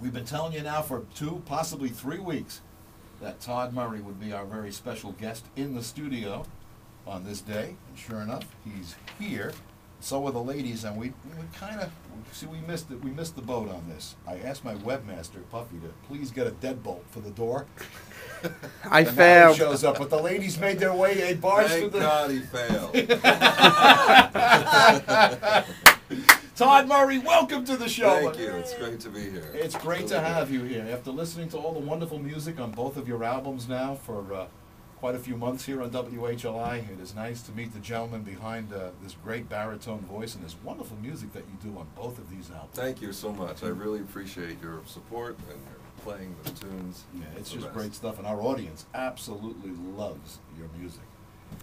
We've been telling you now for 2, possibly 3 weeks that Todd Murray would be our very special guest in the studio on this day. And sure enough, he's here. So are the ladies, and we kind of, see, we missed the boat on this. I asked my webmaster, Puffy, to please get a deadbolt for the door. I and failed. now he shows up, but the ladies made their way. They barged through the... God he failed. Todd Murray, welcome to the show. Thank you. It's great to be here. It's great to have you here. After listening to all the wonderful music on both of your albums now for quite a few months here on WHLI, it is nice to meet the gentleman behind this great baritone voice and this wonderful music that you do on both of these albums. Thank you so much. I really appreciate your support and your playing the tunes. Yeah, it's just great stuff, and our audience absolutely loves your music.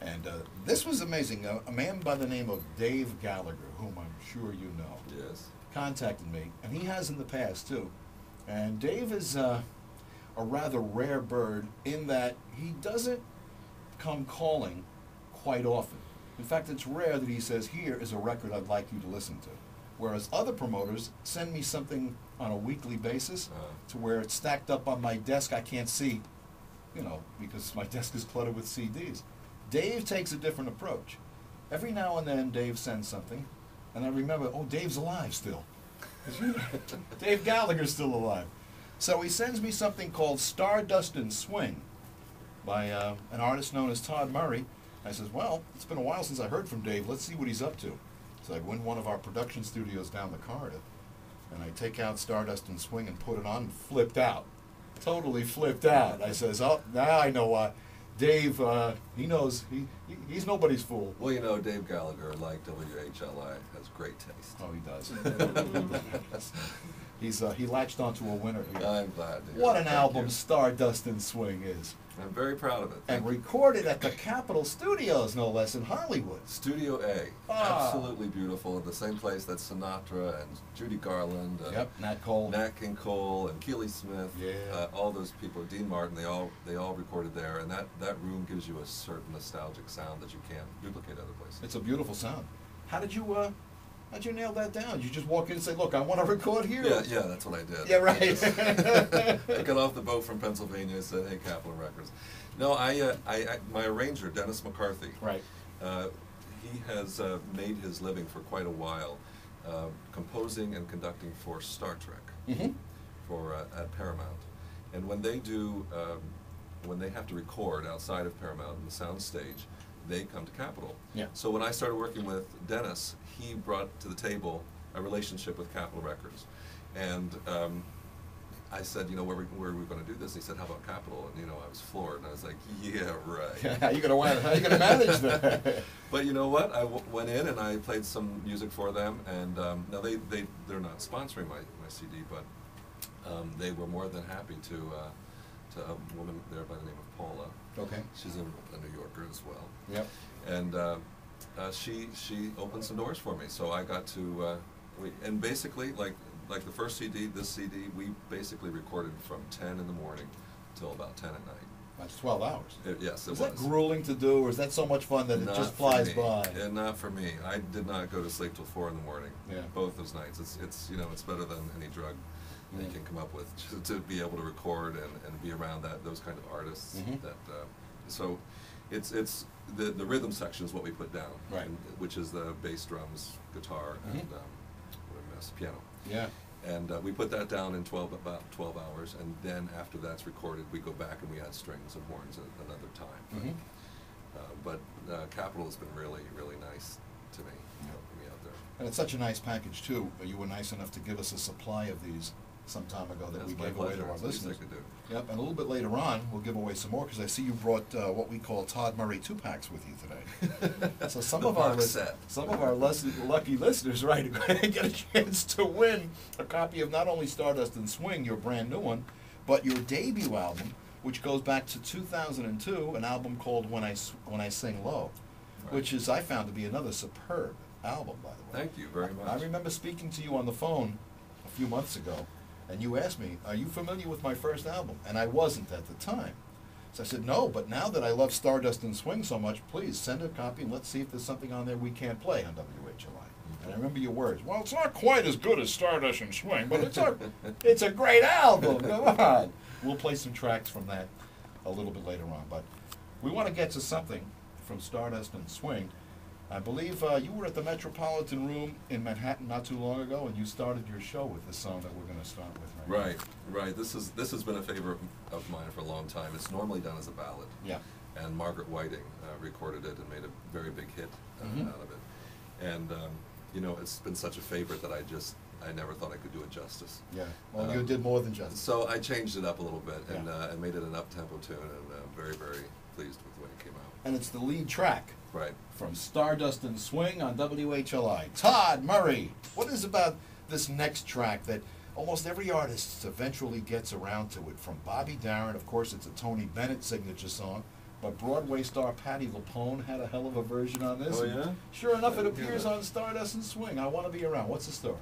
And this was amazing. A man by the name of Dave Gallagher, whom I'm sure you know, Yes. contacted me, and he has in the past too. And Dave is a rather rare bird in that he doesn't come calling quite often. In fact, it's rare that he says, here is a record I'd like you to listen to. Whereas other promoters send me something on a weekly basis to where it's stacked up on my desk. I can't see, you know, because my desk is cluttered with CDs. Dave takes a different approach. Every now and then Dave sends something, and I remember, oh, Dave's alive still. Dave Gallagher's still alive. So he sends me something called Stardust and Swing by an artist known as Todd Murray. I says, well, it's been a while since I heard from Dave. Let's see what he's up to. So I go in one of our production studios down the corridor, and I take out Stardust and Swing and put it on and flipped out. Totally flipped out. I says, oh, now I know why. Dave, he knows, he's nobody's fool. Well, you know, Dave Gallagher, like WHLI, has great taste. Oh, he does. He latched onto a winner here. I'm glad to hear What that. an Thank album you. Stardust and Swing is. I'm very proud of it. And Thank you. recorded at the Capitol Studios, no less, in Hollywood. Studio A, Ah. absolutely beautiful. The same place that Sinatra and Judy Garland, Yep, Nat Cole. Nat King Cole and Keely Smith, Yeah. all those people, Dean Martin, they all recorded there, and that room gives you a certain nostalgic sound that you can't duplicate other places. It's a beautiful sound. How'd you nail that down? Did you just walk in and say, look, I want to record here? Yeah, that's what I did. Yeah, right. I got off the boat from Pennsylvania and said, hey, Capitol Records. No, my arranger, Dennis McCarthy, Right. he has made his living for quite a while composing and conducting for Star Trek at Paramount. And when they do, when they have to record outside of Paramount in the sound stage, they come to Capitol. Yeah. So when I started working with Dennis, he brought to the table a relationship with Capitol Records. And I said, you know, where are we going to do this? And he said, how about Capitol? And, you know, I was floored. And I was like, yeah, right. How you gonna manage that? But you know what? I went in and I played some music for them. And now they're not sponsoring my CD, but they were more than happy to a woman there by the name of Paula. Okay. She's a New Yorker as well. Yep. And she opened some doors for me. So I got to, and basically, like the first CD, this CD, we basically recorded from 10 in the morning till about 10 at night. That's 12 hours. Yes, it Is was. that grueling to do, or is that so much fun that it Not just for flies me. by? Yeah, not for me. I did not go to sleep till 4 in the morning. Yeah. Both those nights. It's you know, it's better than any drug that you can come up with to be able to record and be around those kind of artists. That so it's the rhythm section is what we put down, Right. which is the bass, drums, guitar, and what a mess, piano. Yeah. And we put that down in about 12 hours, and then after that's recorded, we go back and we add strings and horns at another time. But Capitol has been really, really nice to me, helping me out there. And it's such a nice package too. You were nice enough to give us a supply of these some time ago that we That's my gave away pleasure. to our It's the least I listeners. could do. Yep, and a little bit later on, we'll give away some more because I see you brought what we call Todd Murray 2-packs with you today. So some The of our box set. some of our lucky listeners, right, get a chance to win a copy of not only Stardust and Swing, your brand new one, but your debut album, which goes back to 2002, an album called When I Sing Low, Right. which is I found to be another superb album, by the way. Thank you very much. I remember speaking to you on the phone a few months ago, and you asked me, are you familiar with my first album? And I wasn't at the time. So I said, no, but now that I love Stardust and Swing so much, please send a copy and let's see if there's something on there we can't play on WHLI. And I remember your words. Well, it's not quite as good as Stardust and Swing, but it's a great album. Come on. We'll play some tracks from that a little bit later on. But we want to get to something from Stardust and Swing. I believe you were at the Metropolitan Room in Manhattan not too long ago, and you started your show with the song that we're going to start with right now. Right. This has been a favorite of mine for a long time. It's normally done as a ballad. Yeah. And Margaret Whiting recorded it and made a very big hit out of it. And you know, it's been such a favorite that I never thought I could do it justice. Yeah. Well, you did more than justice. So I changed it up a little bit and made it an up-tempo tune, and I'm very, very pleased with the way it came out. And it's the lead track. Right. From Stardust and Swing on WHLI. Todd Murray, what is about this next track that almost every artist eventually gets around to it? From Bobby Darin, of course, it's a Tony Bennett signature song, but Broadway star Patti LuPone had a hell of a version on this. Oh, yeah? Sure enough, it appears on Stardust and Swing. I Want to Be Around. What's the story?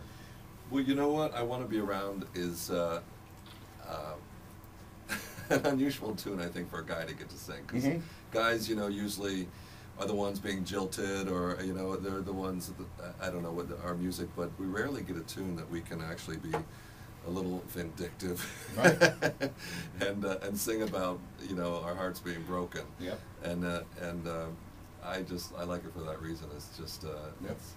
Well, you know what? I Want to Be Around is an unusual tune, I think, for a guy to get to sing. Because guys, you know, usually are the ones being jilted, or, you know, they're the ones, I don't know what our music, but we rarely get a tune that we can actually be a little vindictive, right. and sing about, you know, our hearts being broken. Yep. And I like it for that reason. It's just it's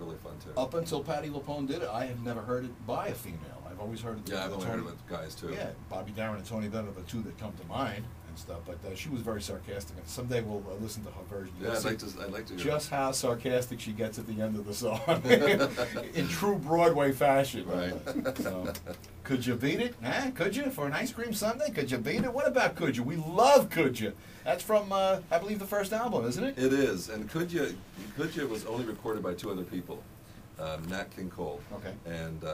really fun too. Up until Patti LuPone did it, I had never heard it by a female. I've always heard it. Yeah, I've only heard it with guys too. Yeah, Bobby Darin and Tony Bennett are the two that come to mind and stuff. But she was very sarcastic, and someday we'll listen to her version. Yeah, I'd like to hear just how sarcastic she gets at the end of the song in true Broadway fashion. Right. So, could you beat it? Could you for an ice cream sundae? Could you beat it? What about Could You? We love Could You. That's from I believe the first album, isn't it? It is, and Could You was only recorded by two other people, Nat King Cole and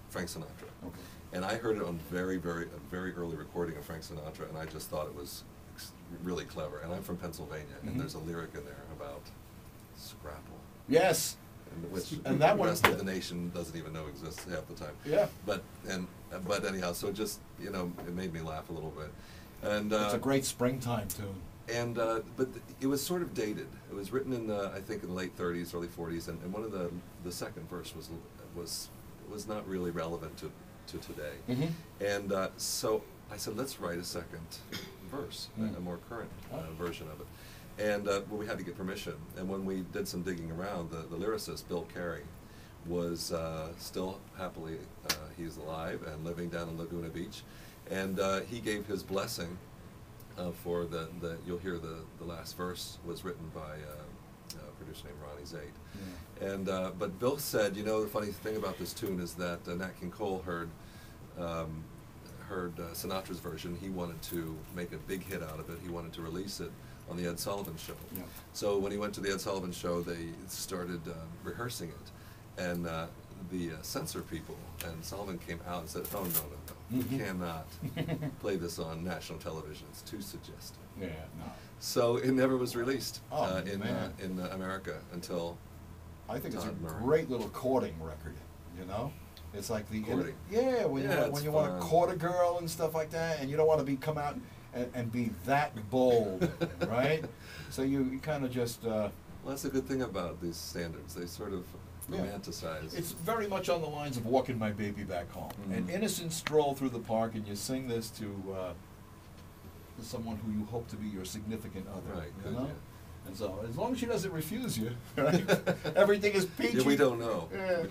Frank Sinatra. Okay. And I heard it on a very early recording of Frank Sinatra, and I just thought it was really clever. And I'm from Pennsylvania, and there's a lyric in there about scrapple. Yes. Which that the rest of the nation doesn't even know exists half the time. Yeah. But anyhow, so it just, you know, it made me laugh a little bit. And it's a great springtime tune. And but it was sort of dated. It was written in the, I think, in the late 30s, early 40s, and one of the second verse was not really relevant to today. And so I said, let's write a second verse, a more current version of it. And well, we had to get permission. And when we did some digging around, the lyricist, Bill Carey, was still happily, he's alive and living down in Laguna Beach. And he gave his blessing for you'll hear the last verse was written by a producer named Ronnie Zate. And but Bill said, you know, the funny thing about this tune is that Nat King Cole heard Sinatra's version. He wanted to make a big hit out of it. He wanted to release it on the Ed Sullivan Show. Yeah. So when he went to the Ed Sullivan Show, they started rehearsing it, and the censor people and Sullivan came out and said, "Oh no, you cannot play this on national television. It's too suggestive." Yeah, no. So it never was released in America until. I think Todd it's a Murray. great little courting record. You know, it's like the Courting. when you want to court a girl and stuff like that, and you don't want to come out and be that bold, right? So you kind of just. Well, that's a good thing about these standards. They sort of romanticize. It's very much on the lines of Walking My Baby Back Home. An innocent stroll through the park, and you sing this to someone who you hope to be your significant other. Right, you know? yeah. And so, as long as she doesn't refuse you, right? Everything is peachy. Yeah, we don't know. Yeah.